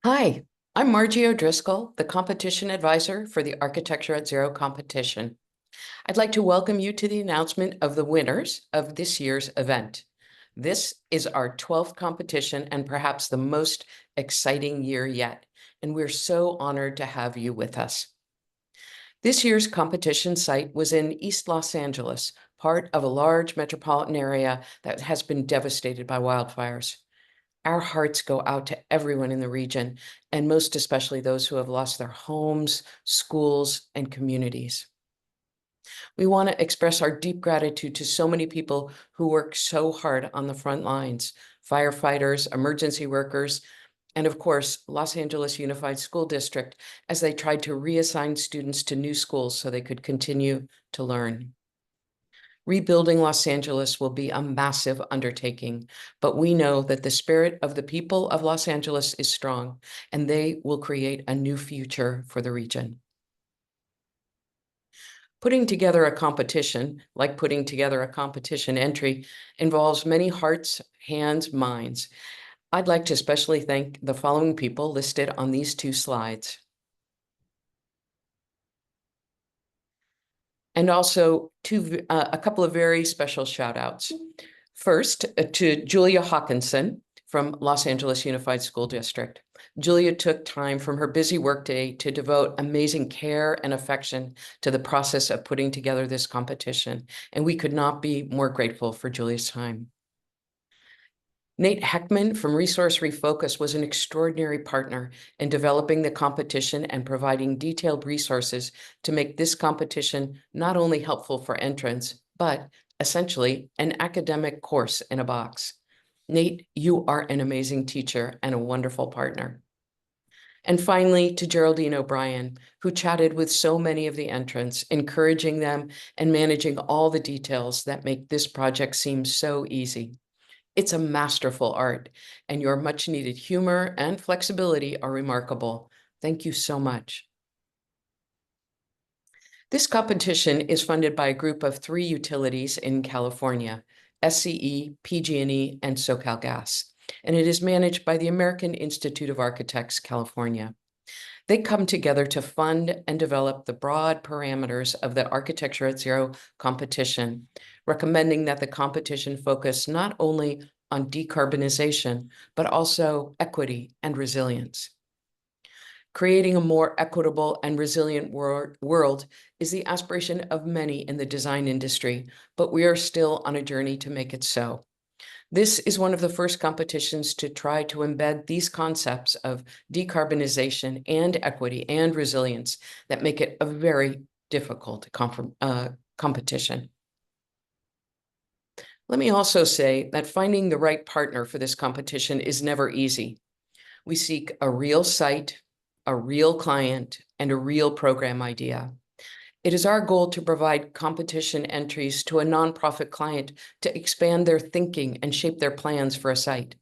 Hi, I'm Margie O'Driscoll, the competition advisor for the Architecture at Zero competition. I'd like to welcome you to the announcement of the winners of this year's event. This is our 12th competition and perhaps the most exciting year yet, and we're so honored to have you with us. This year's competition site was in East Los Angeles, part of a large metropolitan area that has been devastated by wildfires. Our hearts go out to everyone in the region, and most especially those who have lost their homes, schools, and communities. We want to express our deep gratitude to so many people who work so hard on the front lines: firefighters, emergency workers, and of course, Los Angeles Unified School District, as they tried to reassign students to new schools so they could continue to learn. Rebuilding Los Angeles will be a massive undertaking, but we know that the spirit of the people of Los Angeles is strong, and they will create a new future for the region. Putting together a competition, like putting together a competition entry, involves many hearts, hands, minds. I'd like to especially thank the following people listed on these two slides. And also a couple of very special shout outs. First, to Julia Hawkinson from Los Angeles Unified School District. Julia took time from her busy workday to devote amazing care and affection to the process of putting together this competition, and we could not be more grateful for Julia's time. Nate Heckman from Resource Refocus was an extraordinary partner in developing the competition and providing detailed resources to make this competition not only helpful for entrants, but essentially an academic course in a box. Nate, you are an amazing teacher and a wonderful partner. And finally, to Geraldine O'Brien, who chatted with so many of the entrants, encouraging them and managing all the details that make this project seem so easy. It's a masterful art, and your much needed humor and flexibility are remarkable. Thank you so much. This competition is funded by a group of 3 utilities in California: SCE, PG&E, and SoCalGas, and it is managed by the American Institute of Architects, California. They come together to fund and develop the broad parameters of the Architecture at Zero competition, recommending that the competition focus not only on decarbonization, but also equity and resilience. Creating a more equitable and resilient world is the aspiration of many in the design industry, but we are still on a journey to make it so. This is one of the first competitions to try to embed these concepts of decarbonization and equity and resilience that make it a very difficult competition. Let me also say that finding the right partner for this competition is never easy. We seek a real site, a real client, and a real program idea. It is our goal to provide competition entries to a nonprofit client to expand their thinking and shape their plans for a site.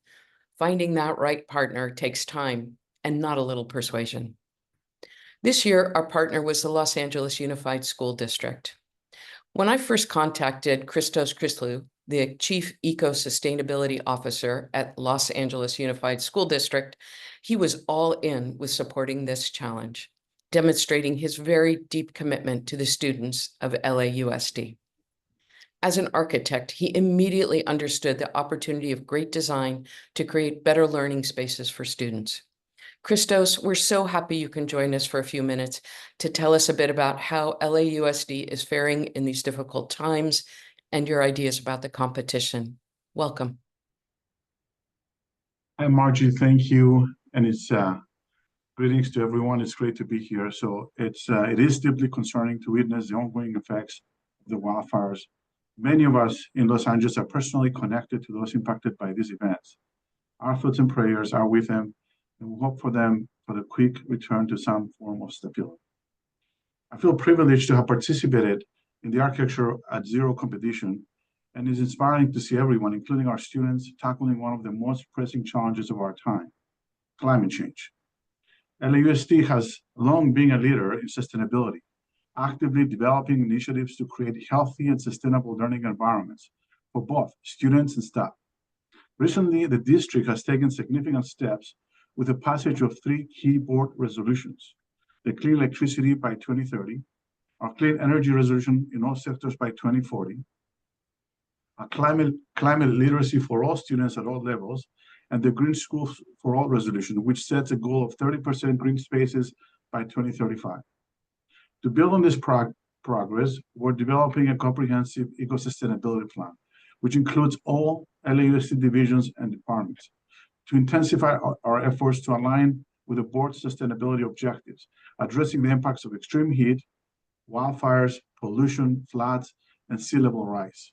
Finding that right partner takes time and not a little persuasion. This year, our partner was the Los Angeles Unified School District. When I first contacted Christos Chrislou, the Chief Eco-Sustainability Officer at Los Angeles Unified School District, he was all in with supporting this challenge, demonstrating his very deep commitment to the students of LAUSD. As an architect, he immediately understood the opportunity of great design to create better learning spaces for students. Christos, we're so happy you can join us for a few minutes to tell us a bit about how LAUSD is faring in these difficult times and your ideas about the competition. Welcome. Hi, Margie. Thank you. And it's greetings to everyone. It's great to be here. So it is deeply concerning to witness the ongoing effects of the wildfires. Many of us in Los Angeles are personally connected to those impacted by these events. Our thoughts and prayers are with them, and we hope for them for the quick return to some form of stability. I feel privileged to have participated in the Architecture at Zero competition, and it's inspiring to see everyone, including our students, tackling one of the most pressing challenges of our time: climate change. LAUSD has long been a leader in sustainability, actively developing initiatives to create healthy and sustainable learning environments for both students and staff. Recently, the district has taken significant steps with the passage of 3 key board resolutions: the clean electricity by 2030, our clean energy resolution in all sectors by 2040, a climate literacy for all students at all levels, and the Green Schools for All resolution, which sets a goal of 30% green spaces by 2035. To build on this progress, we're developing a comprehensive eco-sustainability plan, which includes all LAUSD divisions and departments, to intensify our efforts to align with the board's sustainability objectives, addressing the impacts of extreme heat, wildfires, pollution, floods, and sea level rise.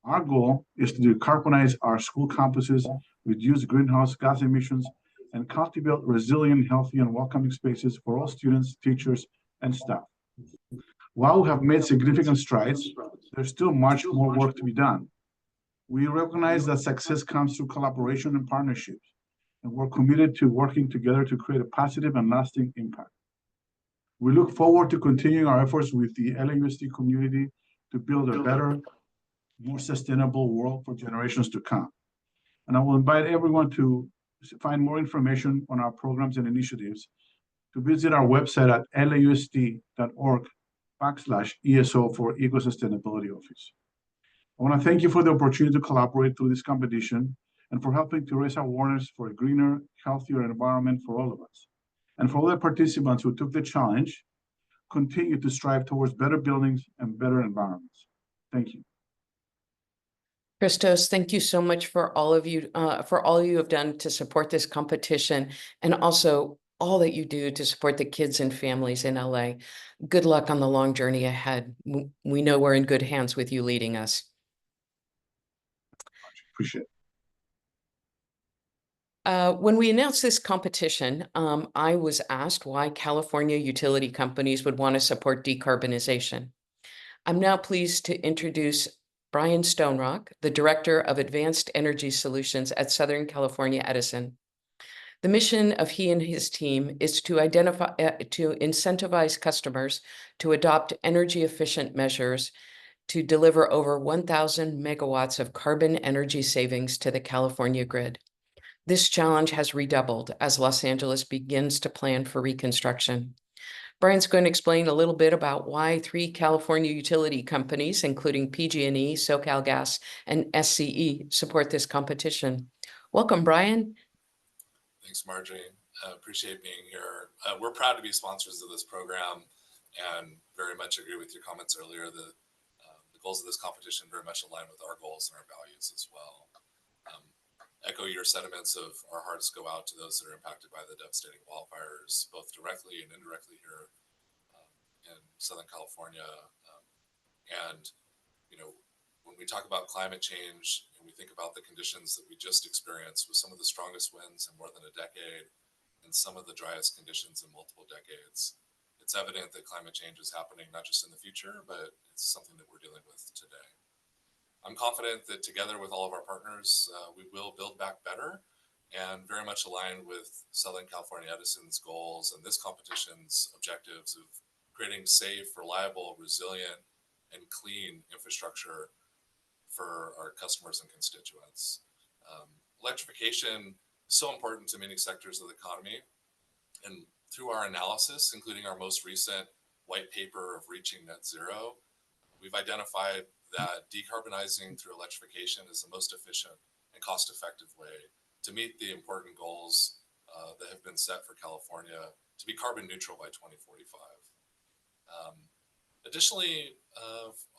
Our goal is to decarbonize our school campuses, reduce greenhouse gas emissions, and cultivate resilient, healthy, and welcoming spaces for all students, teachers, and staff. While we have made significant strides, there's still much more work to be done. We recognize that success comes through collaboration and partnerships, and we're committed to working together to create a positive and lasting impact. We look forward to continuing our efforts with the LAUSD community to build a better, more sustainable world for generations to come. And I will invite everyone to find more information on our programs and initiatives, to visit our website at lausd.org/ESO for Eco-Sustainability Office. I want to thank you for the opportunity to collaborate through this competition and for helping to raise awareness for a greener, healthier environment for all of us. And for all the participants who took the challenge, continue to strive towards better buildings and better environments. Thank you. Christos, thank you so much for all you have done to support this competition, and also all that you do to support the kids and families in LA. Good luck on the long journey ahead. We know we're in good hands with you leading us. Appreciate it. When we announced this competition, I was asked why California utility companies would want to support decarbonization. I'm now pleased to introduce Brian Stonerock, the Director of Advanced Energy Solutions at Southern California Edison. The mission of he and his team is to incentivize customers to adopt energy-efficient measures to deliver over 1,000 megawatts of carbon energy savings to the California grid. This challenge has redoubled as Los Angeles begins to plan for reconstruction. Brian's going to explain a little bit about why 3 California utility companies, including PG&E, SoCalGas, and SCE, support this competition. Welcome, Brian. Thanks, Marjorie. Appreciate being here. We're proud to be sponsors of this program and very much agree with your comments earlier. The goals of this competition very much align with our goals and our values as well. Echo your sentiments of our hearts go out to those that are impacted by the devastating wildfires, both directly and indirectly here in Southern California. And, you know, when we talk about climate change and we think about the conditions that we just experienced with some of the strongest winds in more than a decade and some of the driest conditions in multiple decades, it's evident that climate change is happening not just in the future, but it's something that we're dealing with today. I'm confident that together with all of our partners, we will build back better and very much aligned with Southern California Edison's goals and this competition's objectives of creating safe, reliable, resilient, and clean infrastructure for our customers and constituents. Electrification is so important to many sectors of the economy. And through our analysis, including our most recent white paper of reaching net zero, we've identified that decarbonizing through electrification is the most efficient and cost-effective way to meet the important goals that have been set for California to be carbon neutral by 2045. Additionally,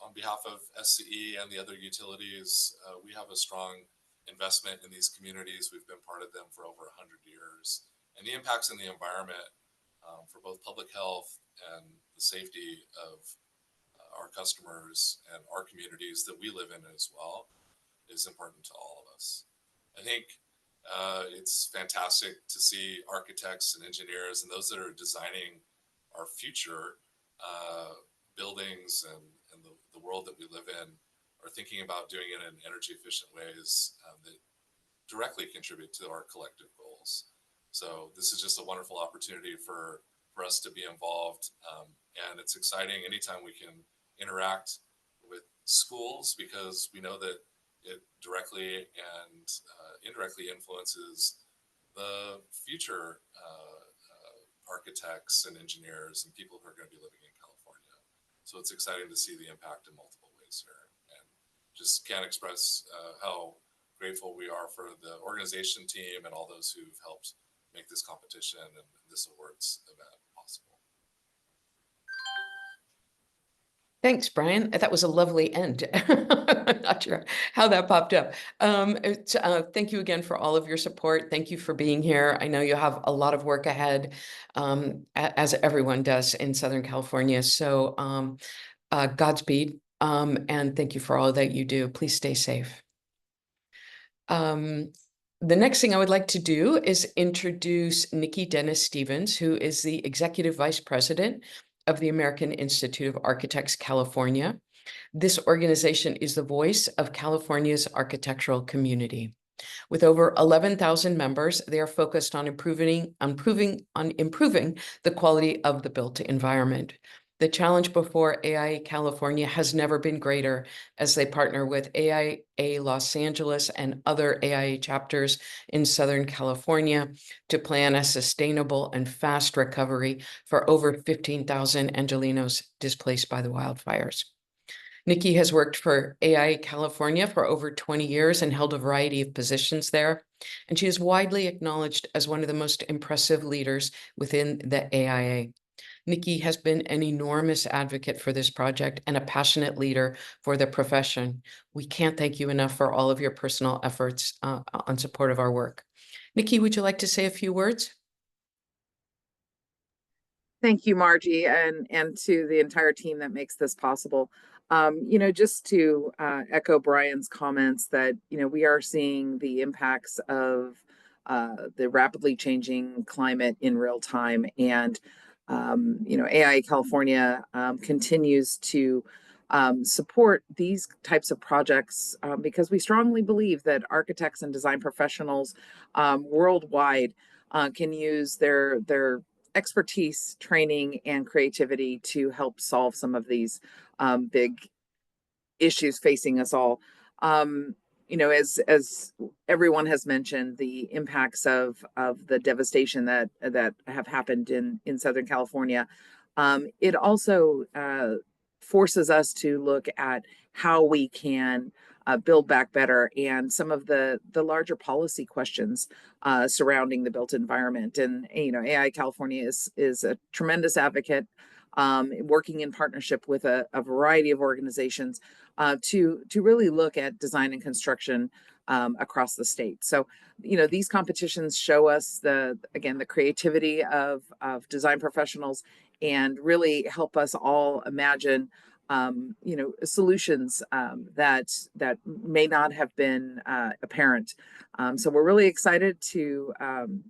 on behalf of SCE and the other utilities, we have a strong investment in these communities. We've been part of them for over 100 years. And the impacts in the environment for both public health and the safety of our customers and our communities that we live in as well is important to all of us. I think it's fantastic to see architects and engineers and those that are designing our future buildings and the world that we live in are thinking about doing it in energy efficient ways that directly contribute to our collective goals. So this is just a wonderful opportunity for us to be involved. And it's exciting anytime we can interact with schools, because we know that it directly and indirectly influences the future architects and engineers and people who are going to be living in California. So it's exciting to see the impact in multiple ways here, and just can't express how grateful we are for the organization team and all those who've helped make this competition and this awards event possible. Thanks, Brian. That was a lovely end. I'm not sure how that popped up. Thank you again for all of your support. Thank you for being here. I know you have a lot of work ahead, as everyone does in Southern California. So Godspeed, and thank you for all that you do. Please stay safe. The next thing I would like to do is introduce Nikki Dennis-Stevens, who is the Executive Vice President of the American Institute of Architects, California. This organization is the voice of California's architectural community. With over 11,000 members, they are focused on improving the quality of the built environment. The challenge before AIA California has never been greater as they partner with AIA Los Angeles and other AIA chapters in Southern California to plan a sustainable and fast recovery for over 15,000 Angelenos displaced by the wildfires. Nikki has worked for AIA California for over 20 years and held a variety of positions there, and she is widely acknowledged as one of the most impressive leaders within the AIA. Nikki has been an enormous advocate for this project and a passionate leader for the profession. We can't thank you enough for all of your personal efforts on support of our work. Nikki, would you like to say a few words? Thank you, Margie, and to the entire team that makes this possible. Just to echo Brian's comments that, we are seeing the impacts of the rapidly changing climate in real time. And, AIA California continues to support these types of projects because we strongly believe that architects and design professionals worldwide can use their expertise, training, and creativity to help solve some of these big issues facing us all. As everyone has mentioned, the impacts of the devastation that have happened in Southern California, it also forces us to look at how we can build back better and some of the larger policy questions surrounding the built environment. And AIA California is a tremendous advocate, working in partnership with a variety of organizations to really look at design and construction across the state. So, these competitions show us the creativity of design professionals and really help us all imagine solutions that may not have been apparent. So we're really excited to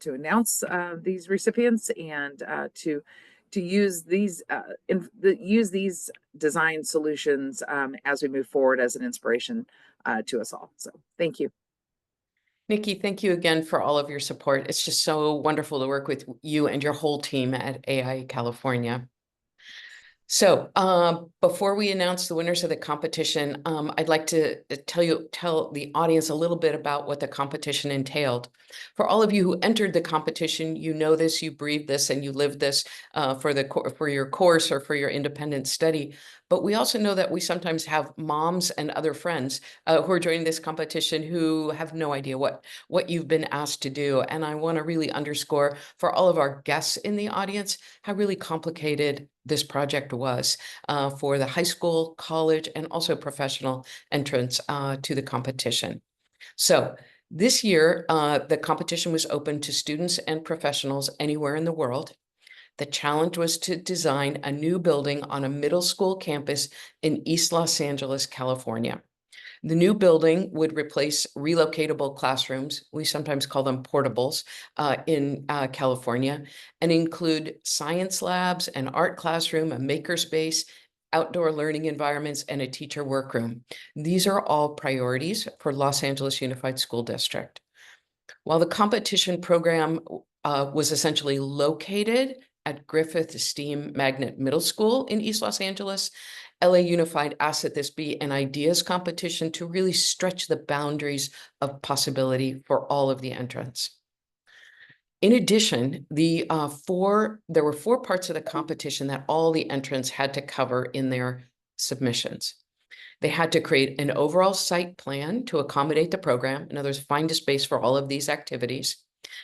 announce these recipients and to use these design solutions as we move forward as an inspiration to us all. So thank you. Nikki, thank you again for all of your support. It's just so wonderful to work with you and your whole team at AIA California. So before we announce the winners of the competition, I'd like to tell the audience a little bit about what the competition entailed. For all of you who entered the competition, you know this, you breathe this, and you live this for your course or for your independent study. But we also know that we sometimes have moms and other friends who are joining this competition who have no idea what you've been asked to do. And I want to really underscore for all of our guests in the audience how really complicated this project was for the high school, college, and also professional entrants to the competition. So this year, the competition was open to students and professionals anywhere in the world. The challenge was to design a new building on a middle school campus in East Los Angeles, California. The new building would replace relocatable classrooms, we sometimes call them portables, in California, and include science labs, an art classroom, a makerspace, outdoor learning environments, and a teacher workroom. These are all priorities for Los Angeles Unified School District. While the competition program was essentially located at Griffith Steam Magnet Middle School in East Los Angeles, LA Unified asked that this be an ideas competition to really stretch the boundaries of possibility for all of the entrants. In addition, there were 4 parts of the competition that all the entrants had to cover in their submissions. They had to create an overall site plan to accommodate the program. In other words, find a space for all of these activities.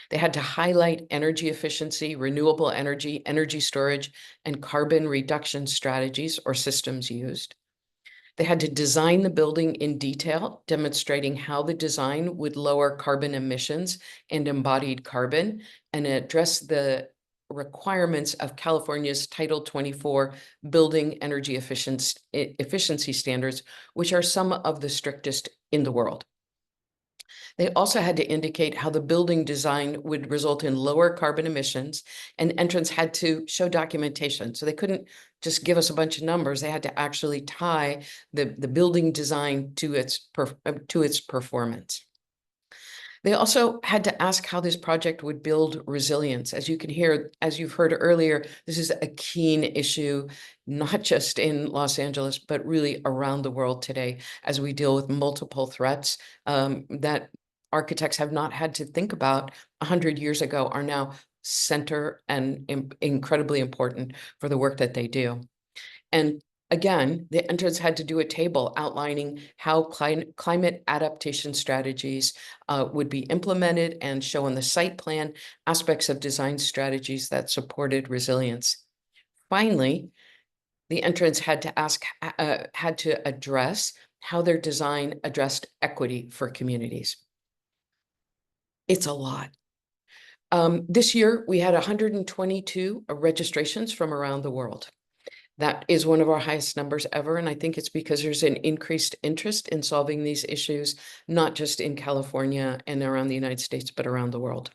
They had to highlight energy efficiency, renewable energy, energy storage, and carbon reduction strategies or systems used. They had to design the building in detail, demonstrating how the design would lower carbon emissions and embodied carbon, and address the requirements of California's Title 24 building energy efficiency standards, which are some of the strictest in the world. They also had to indicate how the building design would result in lower carbon emissions, and entrants had to show documentation. So they couldn't just give us a bunch of numbers. They had to actually tie the building design to its performance. They also had to ask how this project would build resilience. As you've heard earlier, this is a keen issue, not just in Los Angeles, but really around the world today, as we deal with multiple threats that architects have not had to think about 100 years ago, are now center and incredibly important for the work that they do. And again, the entrants had to do a table outlining how climate adaptation strategies would be implemented, and show on the site plan aspects of design strategies that supported resilience. Finally, the entrants had to address how their design addressed equity for communities. It's a lot. This year, we had 122 registrations from around the world. That is one of our highest numbers ever, and I think it's because there's an increased interest in solving these issues, not just in California and around the United States, but around the world.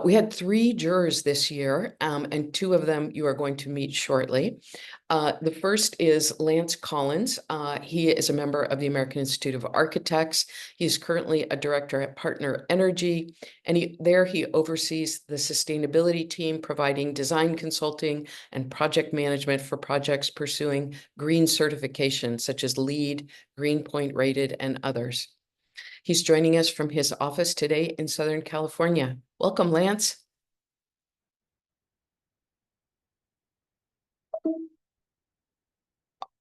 We had 3 jurors this year, and 2 of them you are going to meet shortly. The first is Lance Collins. He is a member of the American Institute of Architects. He's currently a director at Partner Energy, and he oversees the sustainability team, providing design consulting and project management for projects pursuing green certifications such as LEED, Greenpoint rated, and others. He's joining us from his office today in Southern California. Welcome, Lance.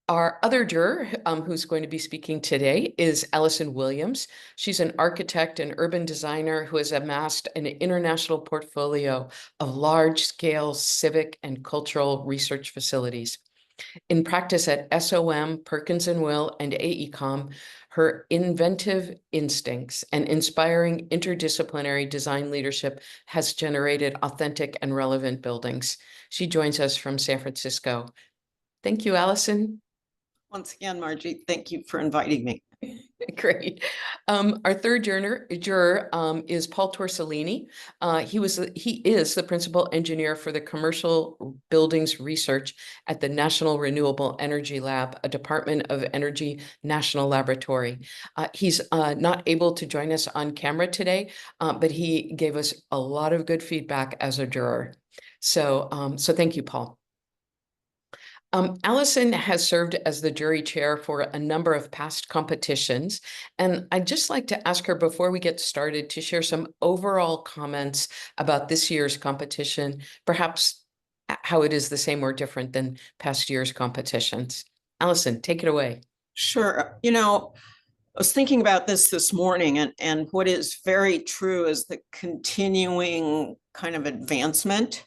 Our other juror who's going to be speaking today is Allison Williams. She's an architect and urban designer who has amassed an international portfolio of large-scale civic and cultural research facilities. In practice at SOM, Perkins & Will, and AECOM, her inventive instincts and inspiring interdisciplinary design leadership has generated authentic and relevant buildings. She joins us from San Francisco. Thank you, Allison. Once again, Margie, thank you for inviting me. Great. Our third juror is Paul Torsellini. He is the principal engineer for the Commercial Buildings Research at the National Renewable Energy Lab, a Department of Energy national laboratory. He's not able to join us on camera today, but he gave us a lot of good feedback as a juror. So thank you, Paul. Allison has served as the jury chair for a number of past competitions, and I'd just like to ask her before we get started to share some overall comments about this year's competition, perhaps how it is the same or different than past year's competitions. Allison, take it away. Sure. You know, I was thinking about this morning, and what is very true is the continuing kind of advancement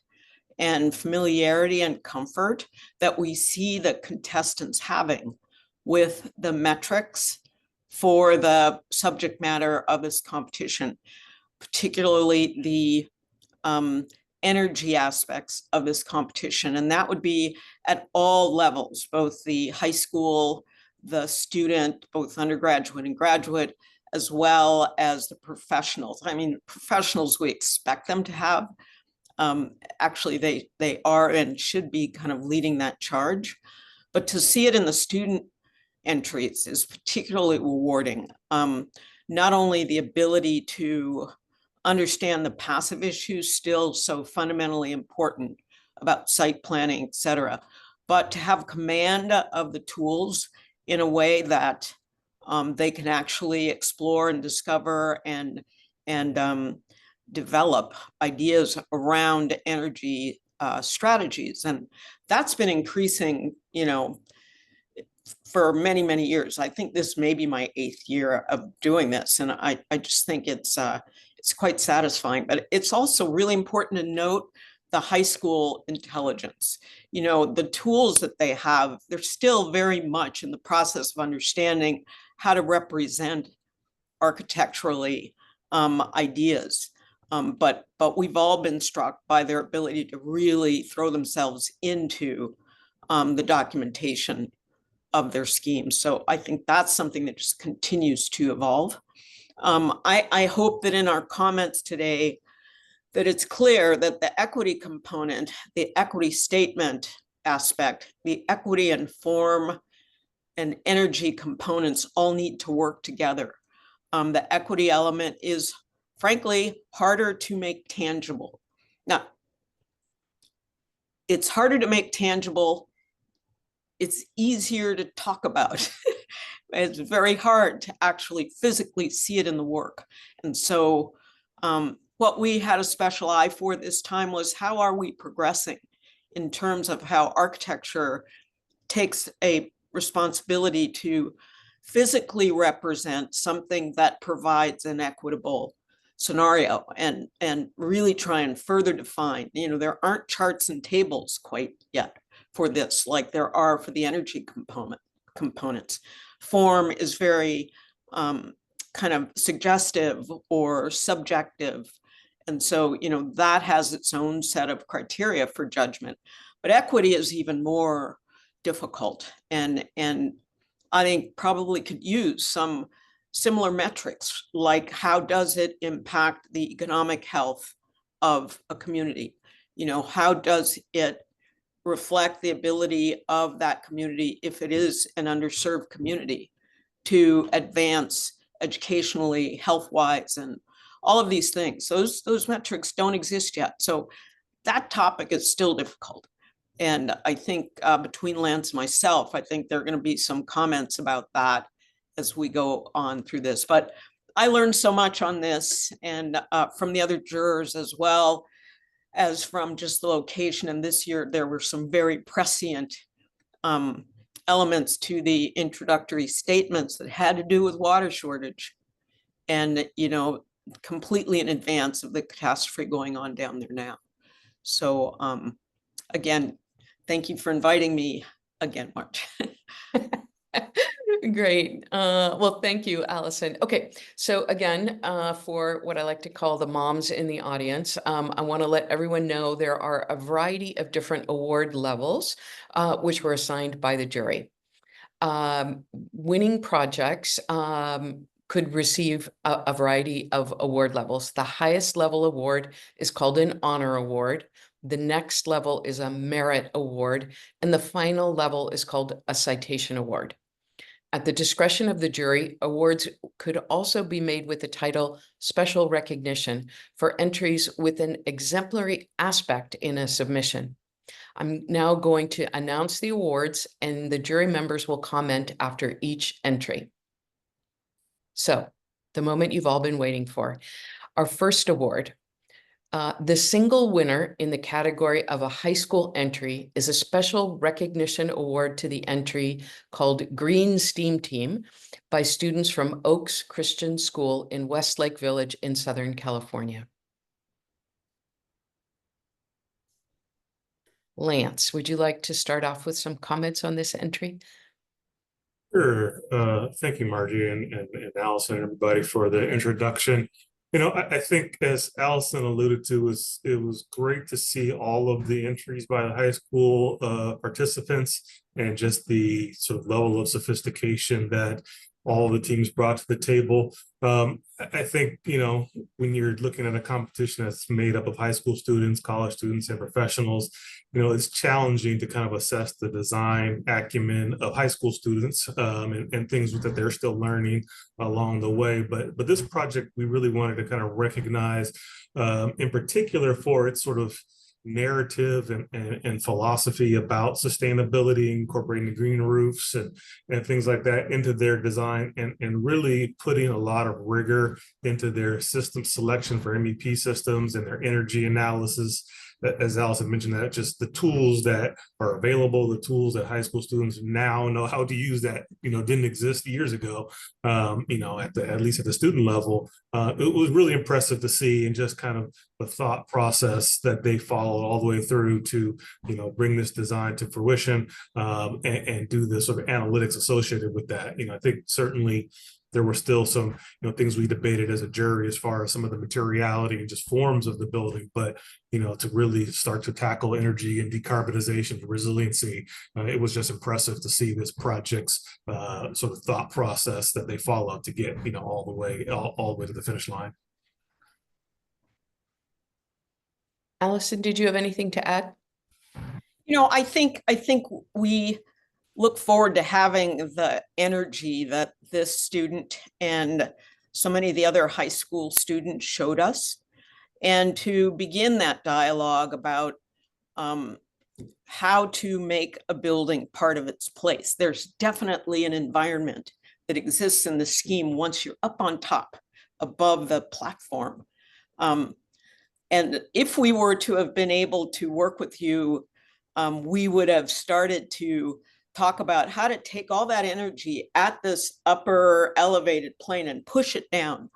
and familiarity and comfort that we see the contestants having with the metrics for the subject matter of this competition, particularly the energy aspects of this competition. And that would be at all levels, both the high school, the student, both undergraduate and graduate, as well as the professionals. I mean, professionals, we expect them to have. Actually, they are and should be kind of leading that charge. But to see it in the student entries is particularly rewarding. Not only the ability to understand the passive issues, still so fundamentally important about site planning, et cetera, but to have command of the tools in a way that they can actually explore and discover and develop ideas around energy strategies. And that's been increasing, for many, many years. I think this may be my 8th year of doing this. And I just think it's quite satisfying, but it's also really important to note the high school intelligence. The tools that they have, they're still very much in the process of understanding how to represent architecturally ideas. But we've all been struck by their ability to really throw themselves into the documentation of their schemes. So I think that's something that just continues to evolve. I hope that in our comments today, that it's clear that the equity component, the equity statement aspect, the equity and form and energy components all need to work together. The equity element is, frankly, harder to make tangible. Now, it's harder to make tangible. It's easier to talk about. It's very hard to actually physically see it in the work. And so what we had a special eye for this time was, how are we progressing in terms of how architecture takes a responsibility to physically represent something that provides an equitable scenario, and really try and further define. There aren't charts and tables quite yet for this, like there are for the energy components. Form is very kind of suggestive or subjective. And so, that has its own set of criteria for judgment. But equity is even more difficult, and I think probably could use some similar metrics, like how does it impact the economic health of a community? How does it reflect the ability of that community, if it is an underserved community, to advance educationally, health-wise, and all of these things. Those metrics don't exist yet. So that topic is still difficult. And I think between Lance and myself, I think there are going to be some comments about that as we go on through this. But I learned so much on this, and from the other jurors, as well as from just the location. And this year, there were some very prescient elements to the introductory statements that had to do with water shortage, and completely in advance of the catastrophe going on down there now. So again, thank you for inviting me again, March. Great. Well, thank you, Allison. Okay, so again, for what I like to call the moms in the audience, I want to let everyone know there are a variety of different award levels, which were assigned by the jury. Winning projects could receive a variety of award levels. The highest level award is called an honor award. The next level is a merit award, and the final level is called a citation award. At the discretion of the jury, awards could also be made with the title Special Recognition for entries with an exemplary aspect in a submission. I'm now going to announce the awards, and the jury members will comment after each entry. So, the moment you've all been waiting for. Our first award. The single winner in the category of a high school entry is a special recognition award to the entry called Green STEAM Team by students from Oaks Christian School in Westlake Village in Southern California. Lance, would you like to start off with some comments on this entry? Sure. Thank you, Margie and Allison and everybody for the introduction. I think, as Allison alluded to, it was great to see all of the entries by the high school participants, and just the sort of level of sophistication that all the teams brought to the table. I think, when you're looking at a competition that's made up of high school students, college students, and professionals, it's challenging to kind of assess the design acumen of high school students and things that they're still learning along the way. But this project, we really wanted to kind of recognize in particular for its sort of narrative and philosophy about sustainability, incorporating green roofs and things like that into their design, and really putting a lot of rigor into their system selection for MEP systems and their energy analysis. As Allison mentioned, that just the tools that are available, the tools that high school students now know how to use that, didn't exist years ago, at least at the student level. It was really impressive to see, and just kind of the thought process that they followed all the way through to, bring this design to fruition, and do the sort of analytics associated with that. I think certainly there were still some, things we debated as a jury as far as some of the materiality and just forms of the building, but, to really start to tackle energy and decarbonization, resiliency, it was just impressive to see this project's sort of thought process that they followed to get, all the way to the finish line. Allison, did you have anything to add? I think we look forward to having the energy that this student and so many of the other high school students showed us, and to begin that dialogue about how to make a building part of its place. There's definitely an environment that exists in the scheme once you're up on top, above the platform. And if we were to have been able to work with you, we would have started to talk about how to take all that energy at this upper elevated plane and push it down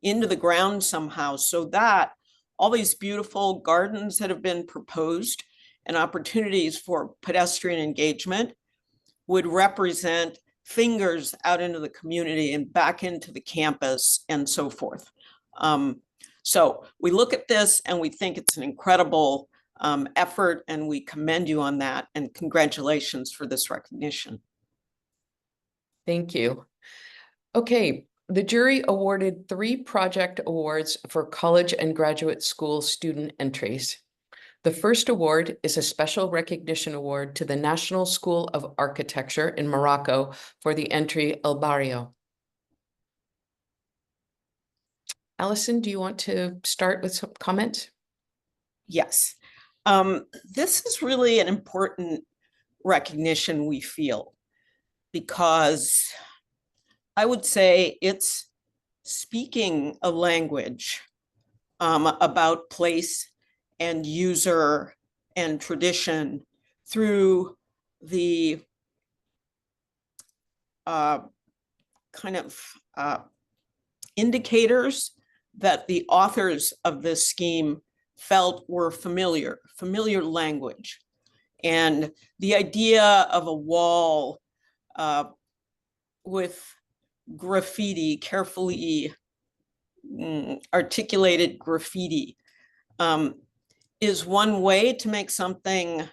into the ground somehow, so that all these beautiful gardens that have been proposed and opportunities for pedestrian engagement would represent fingers out into the community and back into the campus and so forth. So we look at this and we think it's an incredible effort, and we commend you on that, and congratulations for this recognition. Thank you. Okay, the jury awarded 3 project awards for college and graduate school student entries. The first award is a special recognition award to the National School of Architecture in Morocco for the entry El Barrio. Allison, do you want to start with some comments? Yes. This is really an important recognition, we feel, because I would say it's speaking a language about place and user and tradition through the kind of indicators that the authors of this scheme felt were familiar language. And the idea of a wall with graffiti, carefully articulated graffiti, is one way to make something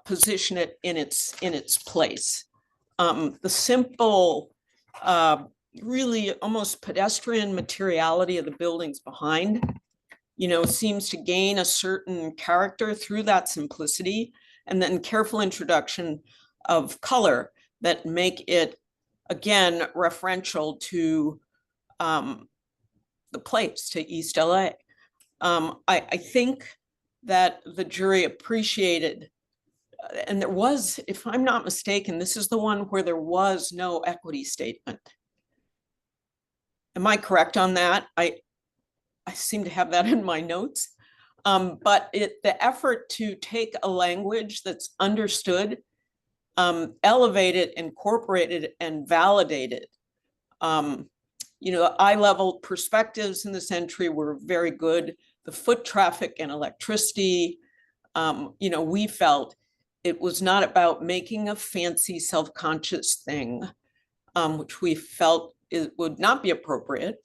position it in its place. The simple, really almost pedestrian materiality of the buildings behind, seems to gain a certain character through that simplicity, and then careful introduction of color that make it, again, referential to the place, to East LA. I think that the jury appreciated, and there was, if I'm not mistaken, this is the one where there was no equity statement. Am I correct on that? I seem to have that in my notes. But the effort to take a language that's understood, elevate it, incorporate it, and validate it. Eye-level perspectives in this entry were very good. The foot traffic and electricity, we felt it was not about making a fancy self-conscious thing, which we felt it would not be appropriate,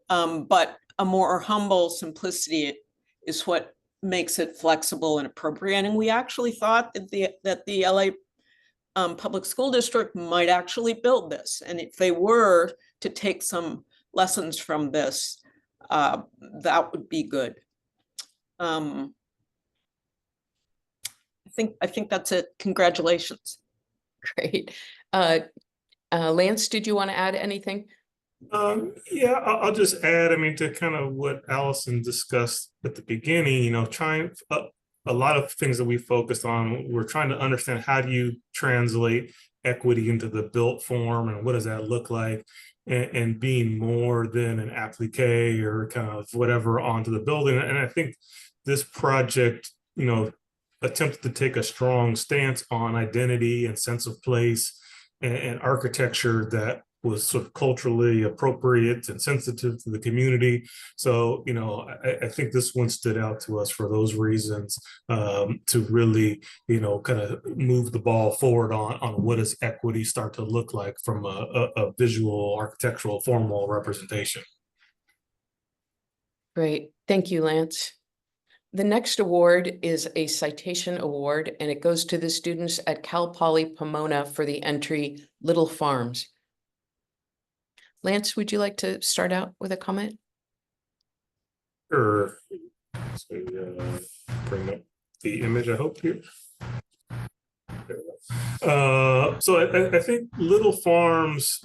but a more humble simplicity is what makes it flexible and appropriate. And we actually thought that the LA Public School District might actually build this. And if they were to take some lessons from this, that would be good. I think that's it. Congratulations. Great. Lance, did you want to add anything? Yeah, I'll just add, to kind of what Allison discussed at the beginning, trying a lot of things that we focused on, we're trying to understand how do you translate equity into the built form and what does that look like, and being more than an applique or kind of whatever onto the building. And I think this project, attempted to take a strong stance on identity and sense of place and architecture that was sort of culturally appropriate and sensitive to the community. So, I think this one stood out to us for those reasons, to really, kind of move the ball forward on what does equity start to look like from a visual, architectural, formal representation. Great. Thank you, Lance. The next award is a citation award, and it goes to the students at Cal Poly Pomona for the entry Little Farms. Lance, would you like to start out with a comment? Sure. So, bring up the image, I hope, here. So I think Little Farms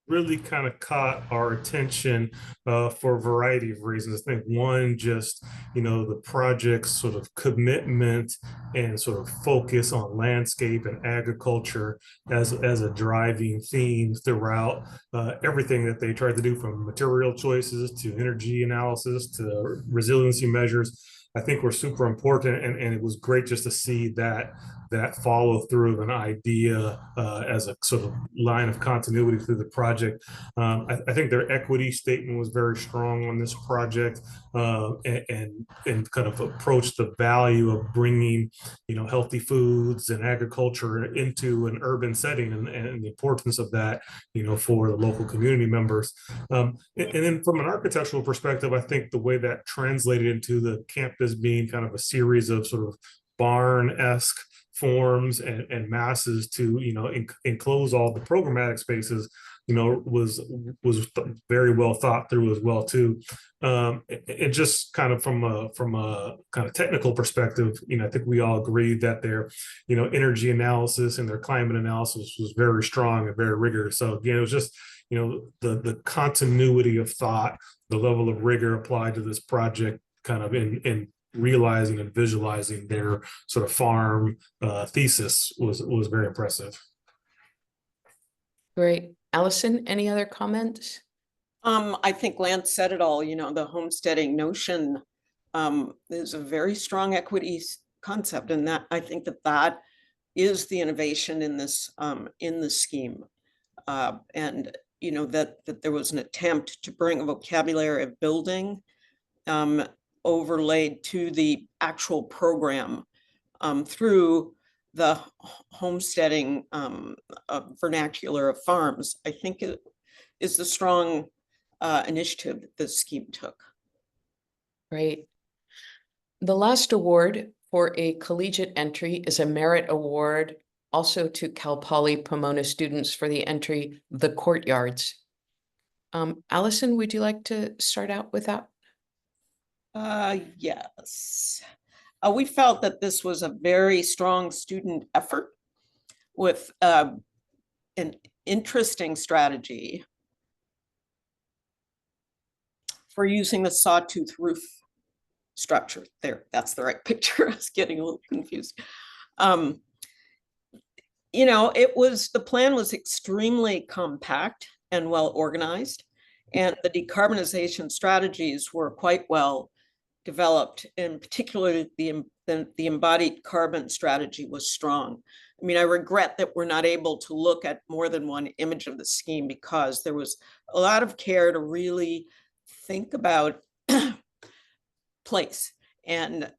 really kind of caught our attention for a variety of reasons. I think one, just, the project's sort of commitment and sort of focus on landscape and agriculture as a driving theme throughout everything that they tried to do, from material choices to energy analysis to resiliency measures. I think were super important, and it was great just to see that follow through of an idea as a sort of line of continuity through the project. I think their equity statement was very strong on this project, and kind of approached the value of bringing, healthy foods and agriculture into an urban setting, and the importance of that, for the local community members. And then from an architectural perspective, I think the way that translated into the campus being kind of a series of sort of barn-esque forms and masses to enclose all the programmatic spaces, was very well thought through as well too. It just kind of from a kind of technical perspective, I think we all agree that their energy analysis and their climate analysis was very strong and very rigorous. So again, it was just the continuity of thought, the level of rigor applied to this project, kind of in realizing and visualizing their sort of farm thesis was very impressive. Great. Allison, any other comments? I think Lance said it all. The homesteading notion is a very strong equity concept, and that I think that is the innovation in this scheme, and that there was an attempt to bring a vocabulary of building overlaid to the actual program through the homesteading vernacular of farms. I think it is the strong initiative that this scheme took. Great. The last award for a collegiate entry is a merit award, also to Cal Poly Pomona students for the entry The Courtyards. Allison, would you like to start out with that? Yes. We felt that this was a very strong student effort with an interesting strategy for using the sawtooth roof structure. There, that's the right picture. I was getting a little confused. The plan was extremely compact and well organized, and the decarbonization strategies were quite well developed. In particular, the embodied carbon strategy was strong. I regret that we're not able to look at more than one image of the scheme, because there was a lot of care to really think about place and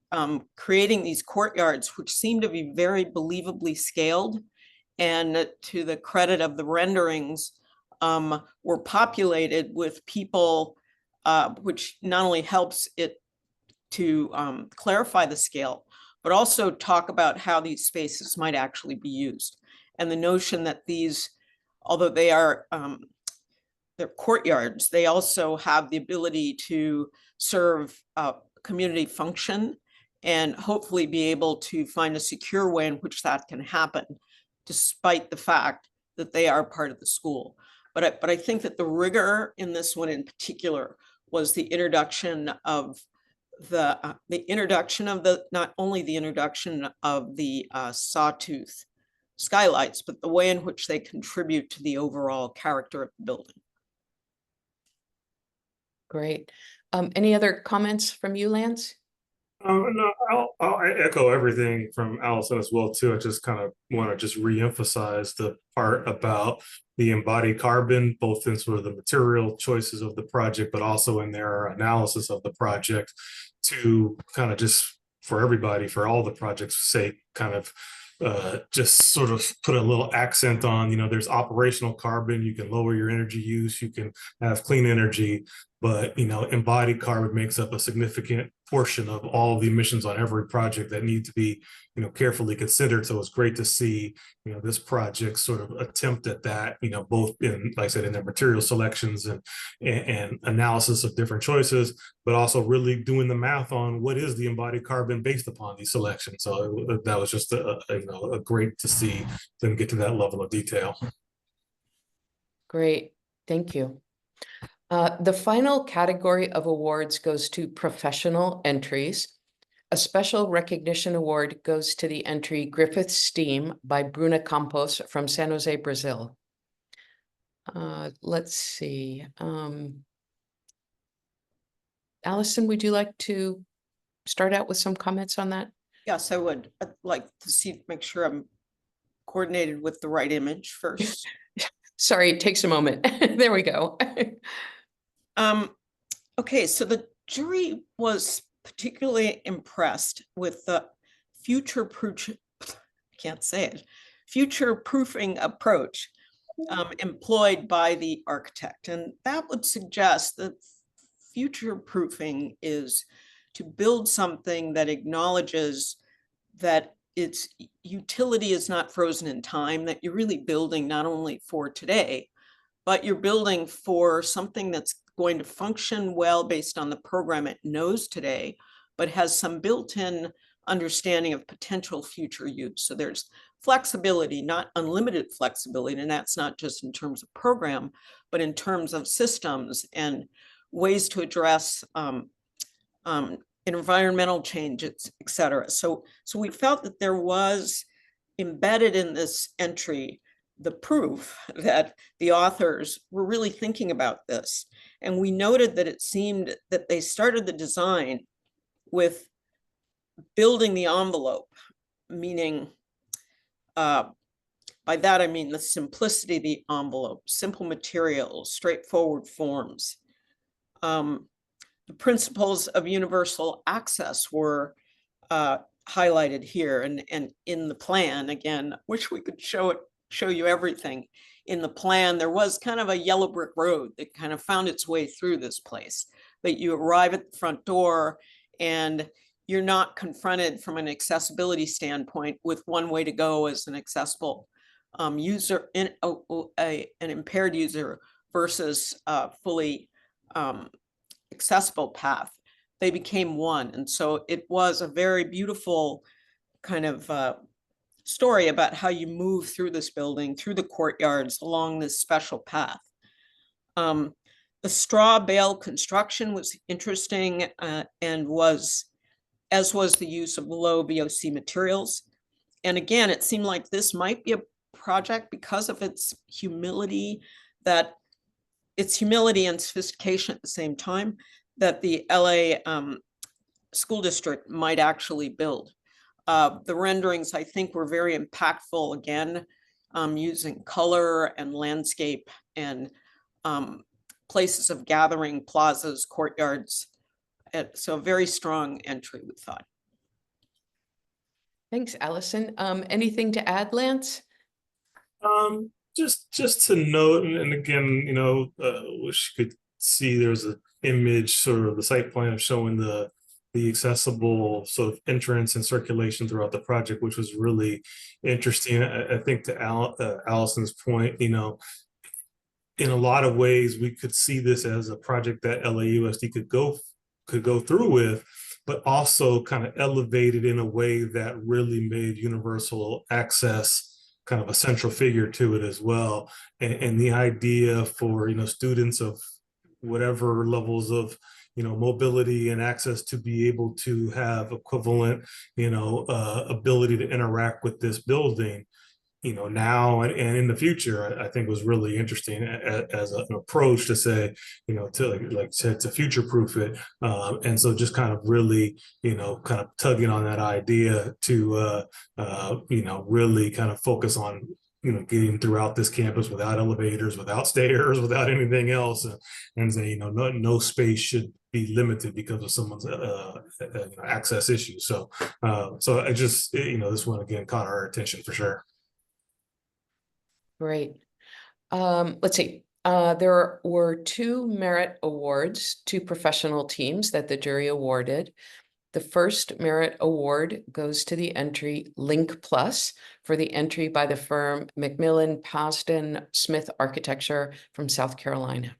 creating these courtyards, which seem to be very believably scaled. And to the credit of the renderings, were populated with people, which not only helps it to clarify the scale, but also talk about how these spaces might actually be used. And the notion that these, although they are they're courtyards, they also have the ability to serve community function, and hopefully be able to find a secure way in which that can happen, despite the fact that they are part of the school. But I think that the rigor in this one in particular was the introduction of the introduction of not only the introduction of the sawtooth skylights, but the way in which they contribute to the overall character of the building. Great. Any other comments from you, Lance? No, I'll echo everything from Allison as well too. I just kind of want to just reemphasize the part about the embodied carbon, both in sort of the material choices of the project, but also in their analysis of the project, to kind of just for everybody, for all the projects' sake, kind of just sort of put a little accent on, there's operational carbon, you can lower your energy use, you can have clean energy, but, embodied carbon makes up a significant portion of all of the emissions on every project that need to be, carefully considered. So it's great to see, this project sort of attempt at that, both in, like I said, in their material selections and analysis of different choices, but also really doing the math on what is the embodied carbon based upon these selections. So that was just a great to see them get to that level of detail. Great, thank you. The final category of awards goes to professional entries. A special recognition award goes to the entry Griffith Steam by Bruna Campos from San Jose, Brazil. Let's see. Allison, would you like to start out with some comments on that? Yes, I would. I'd like to make sure I'm coordinated with the right image first. Sorry, it takes a moment. There we go. Okay, so the jury was particularly impressed with the future-proofing approach employed by the architect. And that would suggest that future-proofing is to build something that acknowledges that its utility is not frozen in time, that you're really building not only for today, but you're building for something that's going to function well based on the program it knows today, but has some built-in understanding of potential future use. So there's flexibility, not unlimited flexibility, and that's not just in terms of program, but in terms of systems and ways to address environmental changes, et cetera. So we felt that there was embedded in this entry the proof that the authors were really thinking about this. And we noted that it seemed that they started the design with building the envelope, meaning by that I mean the simplicity of the envelope, simple materials, straightforward forms. The principles of universal access were highlighted here and in the plan. Again, wish we could show you everything. In the plan, there was kind of a yellow brick road that kind of found its way through this place, that you arrive at the front door and you're not confronted from an accessibility standpoint with one way to go as an accessible user, an impaired user versus a fully accessible path. They became one. And so it was a very beautiful kind of story about how you move through this building, through the courtyards, along this special path. The straw bale construction was interesting and as was the use of low VOC materials. And again, it seemed like this might be a project because of its humility and sophistication at the same time that the LA school district might actually build. The renderings, I think, were very impactful, again, using color and landscape and places of gathering, plazas, courtyards. So a very strong entry, we thought. Thanks, Allison. Anything to add, Lance? Just to note, and again, wish you could see there's an image, sort of the site plan showing the accessible sort of entrance and circulation throughout the project, which was really interesting. I think to Allison's point, in a lot of ways, we could see this as a project that LAUSD could go through with, but also kind of elevated in a way that really made universal access kind of a central figure to it as well. And the idea for, students of whatever levels of, mobility and access to be able to have equivalent, ability to interact with this building, now and in the future, I think was really interesting as an approach to say, to future proof it. And so just kind of really, kind of tugging on that idea to, really kind of focus on, getting throughout this campus without elevators, without stairs, without anything else, and say, no space should be limited because of someone's access issues. So I just, this one again caught our attention for sure. Great. Let's see. There were 2 merit awards to professional teams that the jury awarded. The first merit award goes to the entry Link Plus for the entry by the firm McMillan Pasden Smith Architecture from South Carolina.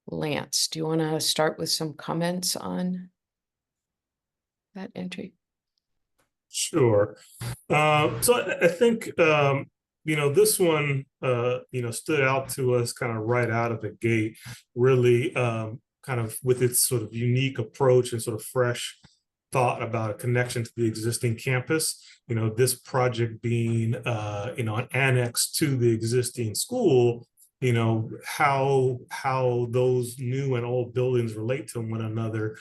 Lance, do you want to start with some comments on that entry? Sure. So I think, this one, stood out to us kind of right out of the gate, really kind of with its sort of unique approach and sort of fresh thought about a connection to the existing campus. This project being, an annex to the existing school, how those new and old buildings relate to one another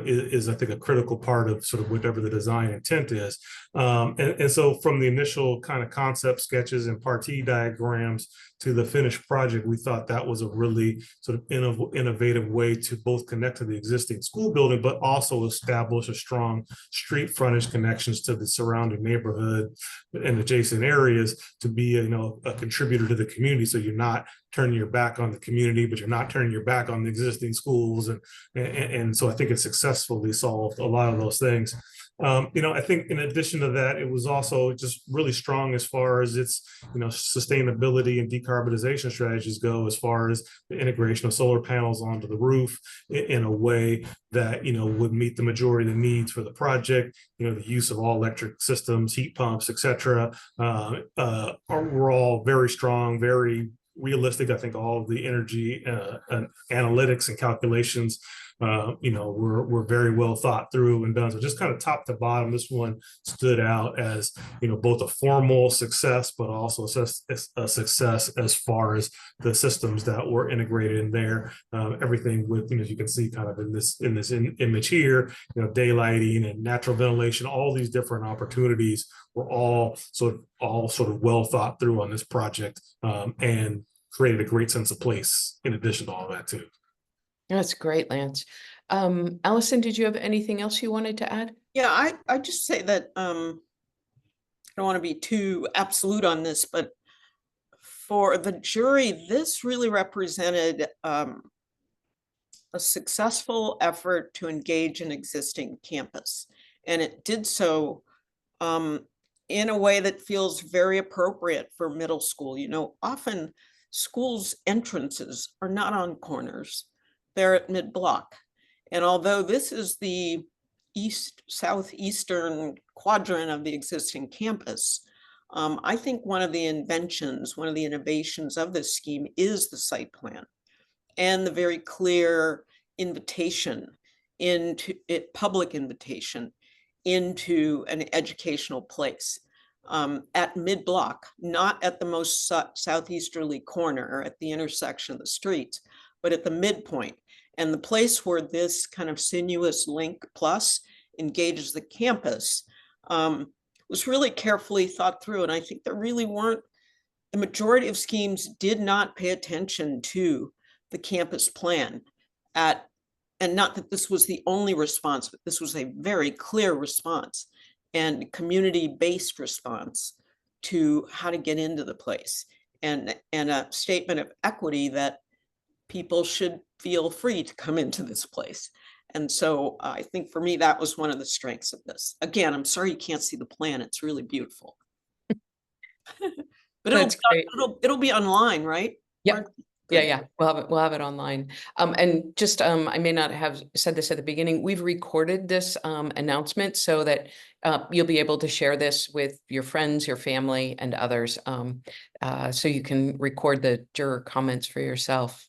is I think a critical part of sort of whatever the design intent is. And so from the initial kind of concept sketches and partie diagrams to the finished project, we thought that was a really sort of innovative way to both connect to the existing school building, but also establish a strong street frontage connections to the surrounding neighborhood and adjacent areas to be a contributor to the community. So you're not turning your back on the community, but you're not turning your back on the existing schools. And so I think it successfully solved a lot of those things. I think in addition to that, it was also just really strong as far as its, sustainability and decarbonization strategies go, as far as the integration of solar panels onto the roof in a way that, would meet the majority of the needs for the project. The use of all electric systems, heat pumps, et cetera, were all very strong, very realistic. I think all of the energy and analytics and calculations were very well thought through and done. So just kind of top to bottom, this one stood out as, both a formal success, but also a success as far as the systems that were integrated in there. Everything with, as you can see kind of in this image here, daylighting and natural ventilation, all these different opportunities were all sort of well thought through on this project, and created a great sense of place in addition to all that too. That's great, Lance. Allison, did you have anything else you wanted to add? Yeah, I just say that I don't want to be too absolute on this, but for the jury, this really represented a successful effort to engage an existing campus. And it did so in a way that feels very appropriate for middle school. Often schools' entrances are not on corners. They're at mid-block. And although this is the southeastern quadrant of the existing campus, I think one of the innovations of this scheme is the site plan and the very clear invitation into it, public invitation into an educational place at mid-block, not at the most southeasterly corner or at the intersection of the streets, but at the midpoint. And the place where this kind of sinuous link plus engages the campus was really carefully thought through. And I think there really weren't, the majority of schemes did not pay attention to the campus plan and not that this was the only response, but this was a very clear response and community-based response to how to get into the place, and a statement of equity that people should feel free to come into this place. And so I think for me, that was one of the strengths of this. Again, I'm sorry you can't see the plan. It's really beautiful. But it'll be online, right? Yeah. Yeah. We'll have it online. And just I may not have said this at the beginning. We've recorded this announcement so that you'll be able to share this with your friends, your family, and others. So you can record the juror comments for yourself.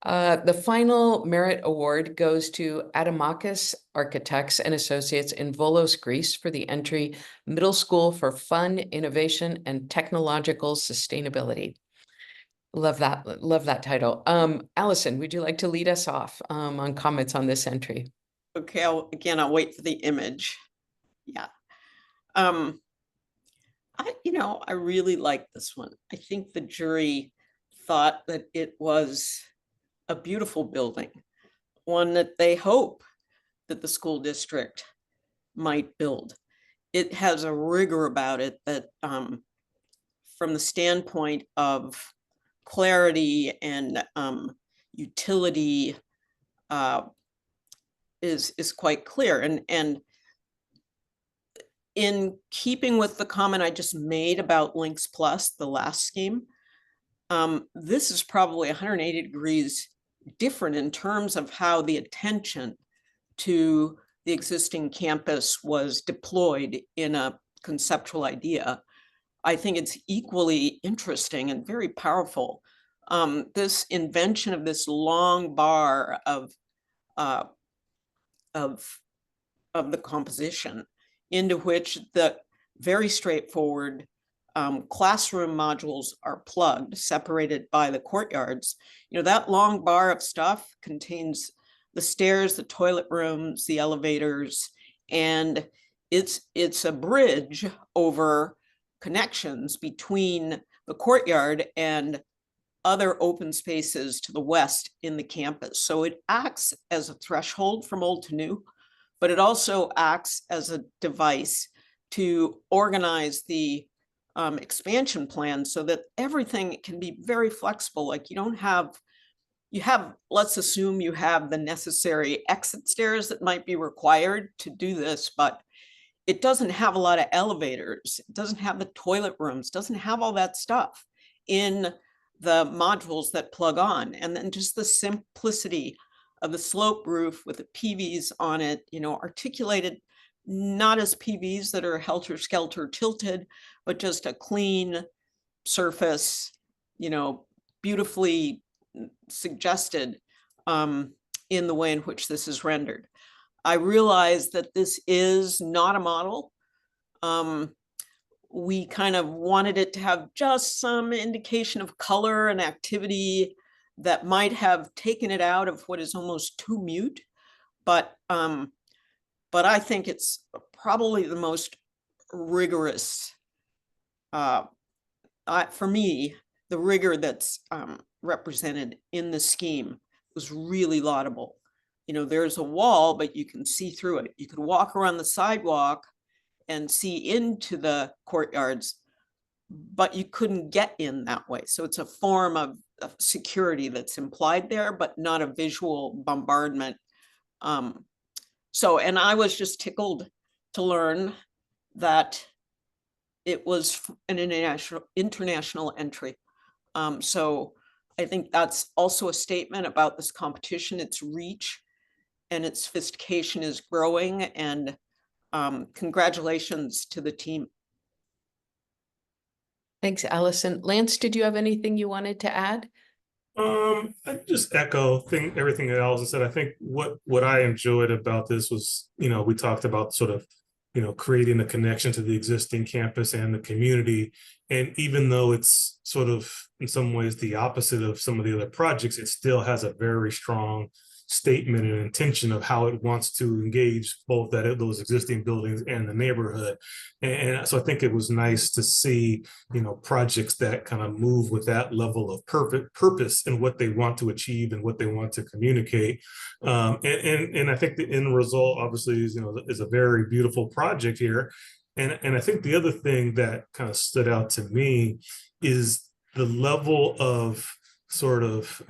The final merit award goes to Adamakis Architects and Associates in Volos, Greece for the entry Middle School for Fun, Innovation, and Technological Sustainability. Love that title. Allison, would you like to lead us off on comments on this entry? Okay, I'll wait for the image. Yeah. I really like this one. I think the jury thought that it was a beautiful building, one that they hope that the school district might build. It has a rigor about it that from the standpoint of clarity and utility is quite clear. And in keeping with the comment I just made about Links Plus, the last scheme, this is probably 180 degrees different in terms of how the attention to the existing campus was deployed in a conceptual idea. I think it's equally interesting and very powerful. This invention of this long bar of the composition, into which the very straightforward classroom modules are plugged, separated by the courtyards. That long bar of stuff contains the stairs, the toilet rooms, the elevators, and it's a bridge over connections between the courtyard and other open spaces to the west in the campus. So it acts as a threshold from old to new, but it also acts as a device to organize the expansion plan so that everything can be very flexible. Like let's assume you have the necessary exit stairs that might be required to do this, but it doesn't have a lot of elevators. It doesn't have the toilet rooms, doesn't have all that stuff in the modules that plug on. And then just the simplicity of the slope roof with the PVs on it, articulated not as PVs that are helter-skelter tilted, but just a clean surface, beautifully suggested in the way in which this is rendered. I realize that this is not a model. We kind of wanted it to have just some indication of color and activity that might have taken it out of what is almost too mute. But I think it's probably the most rigorous, for me, the rigor that's represented in the scheme was really laudable. There's a wall, but you can see through it. You could walk around the sidewalk and see into the courtyards, but you couldn't get in that way. So it's a form of security that's implied there, but not a visual bombardment. And I was just tickled to learn that it was an international entry. So I think that's also a statement about this competition. Its reach and its sophistication is growing, and congratulations to the team. Thanks, Allison. Lance, did you have anything you wanted to add? I just echo everything that Allison said. I think what I enjoyed about this was, we talked about sort of, creating a connection to the existing campus and the community. And even though it's sort of in some ways the opposite of some of the other projects, it still has a very strong statement and intention of how it wants to engage both those existing buildings and the neighborhood. And so I think it was nice to see, projects that kind of move with that level of purpose and what they want to achieve and what they want to communicate. And I think the end result obviously is a very beautiful project here. And I think the other thing that kind of stood out to me is the level of sort of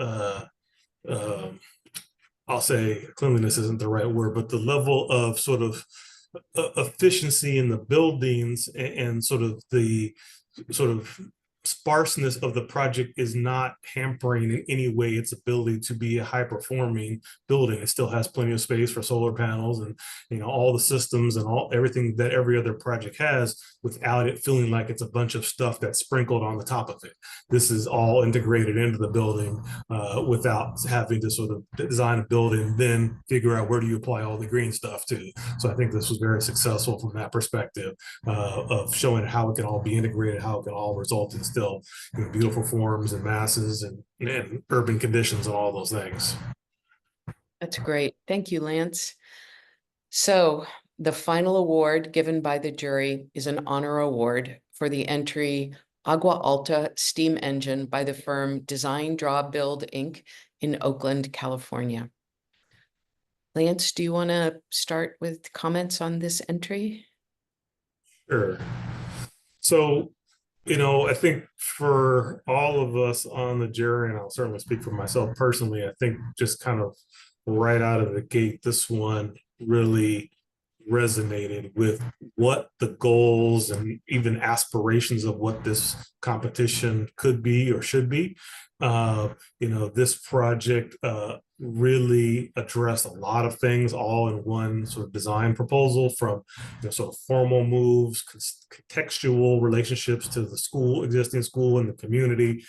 I'll say cleanliness isn't the right word, but the level of sort of efficiency in the buildings and sort of the sparseness of the project is not hampering in any way its ability to be a high performing building. It still has plenty of space for solar panels and, you know, all the systems and everything that every other project has, without it feeling like it's a bunch of stuff that's sprinkled on the top of it. This is all integrated into the building without having to sort of design a building, then figure out where do you apply all the green stuff to. So I think this was very successful from that perspective of showing how it can all be integrated, how it can all result in still, you know, beautiful forms and masses and urban conditions and all those things. That's great. Thank you, Lance. So the final award given by the jury is an honor award for the entry Agua Alta steam engine by the firm Design Draw Build Inc. in Oakland, California. Lance, do you want to start with comments on this entry? Sure. So, you know, I think for all of us on the jury, and I'll certainly speak for myself personally, I think just kind of right out of the gate, this one really resonated with what the goals and even aspirations of what this competition could be or should be. You know, this project really addressed a lot of things all in one sort of design proposal, from, you know, sort of formal moves, contextual relationships to the school, existing school and the community,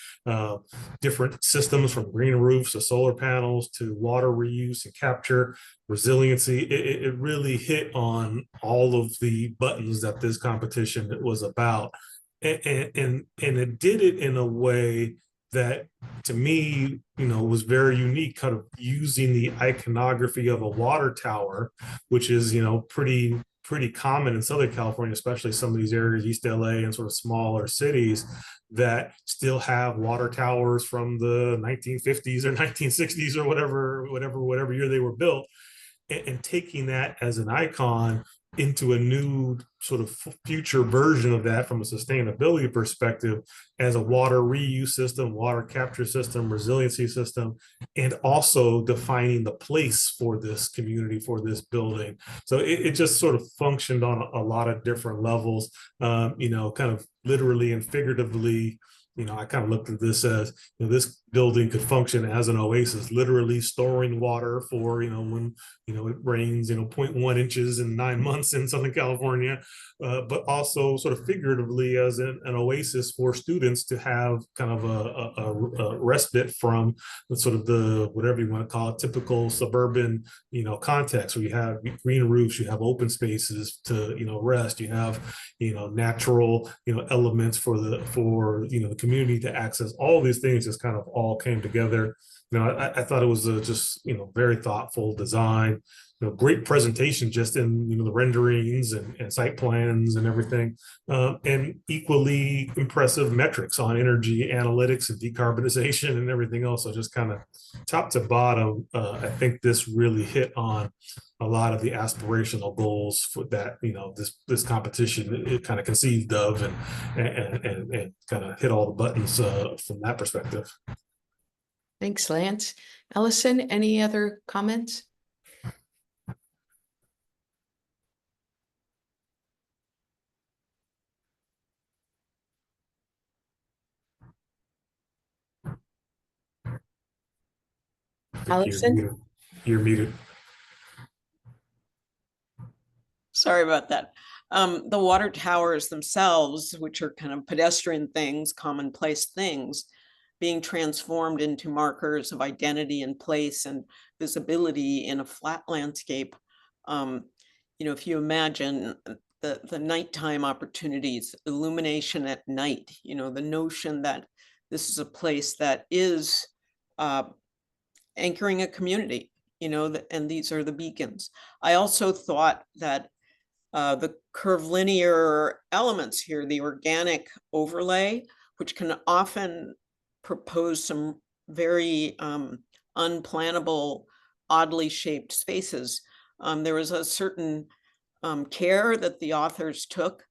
different systems from green roofs to solar panels to water reuse and capture, resiliency. It really hit on all of the buttons that this competition was about. And it did it in a way that, to me, you know, was very unique, kind of using the iconography of a water tower, which is, you know, pretty common in Southern California, especially some of these areas, East LA and sort of smaller cities that still have water towers from the 1950s or 1960s or whatever year they were built, and taking that as an icon into a new sort of future version of that from a sustainability perspective, as a water reuse system, water capture system, resiliency system, and also defining the place for this community, for this building. So it just sort of functioned on a lot of different levels, you know, kind of literally and figuratively. You know, I kind of looked at this as, you know, this building could function as an oasis, literally storing water for, you know, when, you know, it rains, you know, 0.1 inches in 9 months in Southern California, but also sort of figuratively as an oasis for students to have kind of a respite from the sort of the, whatever you want to call it, typical suburban, you know, context, where you have green roofs, you have open spaces to, you know, rest, you have, you know, natural, you know, elements for you know, the community to access. All these things just kind of all came together. You know, I thought it was just, you know, very thoughtful design, you know, great presentation just in, you know, the renderings and site plans and everything, and equally impressive metrics on energy analytics and decarbonization and everything else. So just kind of top to bottom, I think this really hit on a lot of the aspirational goals for that, you know, this competition it kind of conceived of, and kind of hit all the buttons from that perspective. Thanks, Lance. Allison, any other comments? Allison? You're muted. Sorry about that. The water towers themselves, which are kind of pedestrian things, commonplace things, being transformed into markers of identity and place and visibility in a flat landscape. You know, if you imagine the nighttime opportunities, illumination at night, you know, the notion that this is a place that is anchoring a community, you know, and these are the beacons. I also thought that the curvilinear elements here, the organic overlay, which can often propose some very unplannable, oddly shaped spaces. There was a certain care that the authors took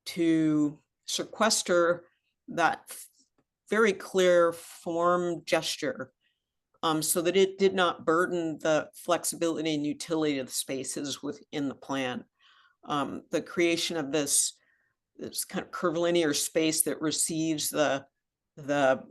to sequester that very clear form gesture, so that it did not burden the flexibility and utility of the spaces within the plan. The creation of this kind of curvilinear space that receives the the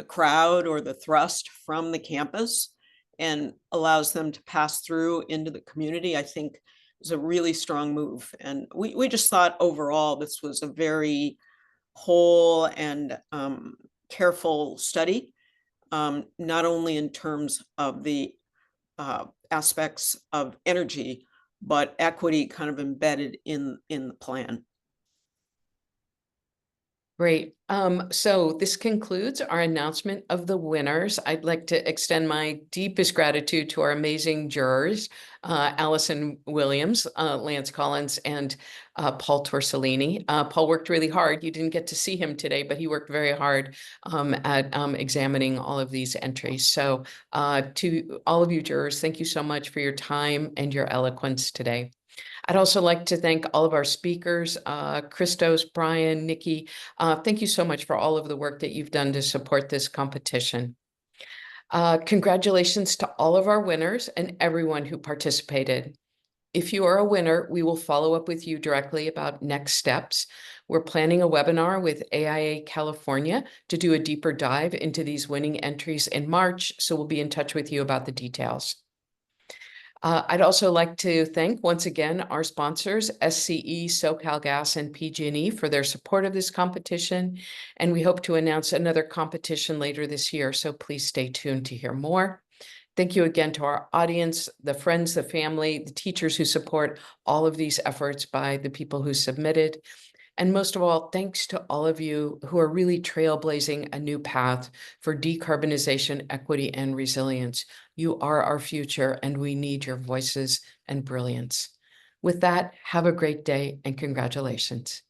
crowd or the thrust from the campus and allows them to pass through into the community, I think is a really strong move. And we just thought overall this was a very whole and careful study, not only in terms of the aspects of energy, but equity kind of embedded in the plan. Great. So this concludes our announcement of the winners. I'd like to extend my deepest gratitude to our amazing jurors, Allison Williams, Lance Collins, and Paul Torsellini. Paul worked really hard. You didn't get to see him today, but he worked very hard at examining all of these entries. So to all of you jurors, thank you so much for your time and your eloquence today. I'd also like to thank all of our speakers, Christos, Brian, Nikki. Thank you so much for all of the work that you've done to support this competition. Congratulations to all of our winners and everyone who participated. If you are a winner, we will follow up with you directly about next steps. We're planning a webinar with AIA California to do a deeper dive into these winning entries in March, so we'll be in touch with you about the details. I'd also like to thank once again our sponsors, SCE, SoCalGas, and PG&E for their support of this competition. And we hope to announce another competition later this year, so please stay tuned to hear more. Thank you again to our audience, the friends, the family, the teachers who support all of these efforts by the people who submitted. And most of all, thanks to all of you who are really trailblazing a new path for decarbonization, equity, and resilience. You are our future, and we need your voices and brilliance. With that, have a great day and congratulations.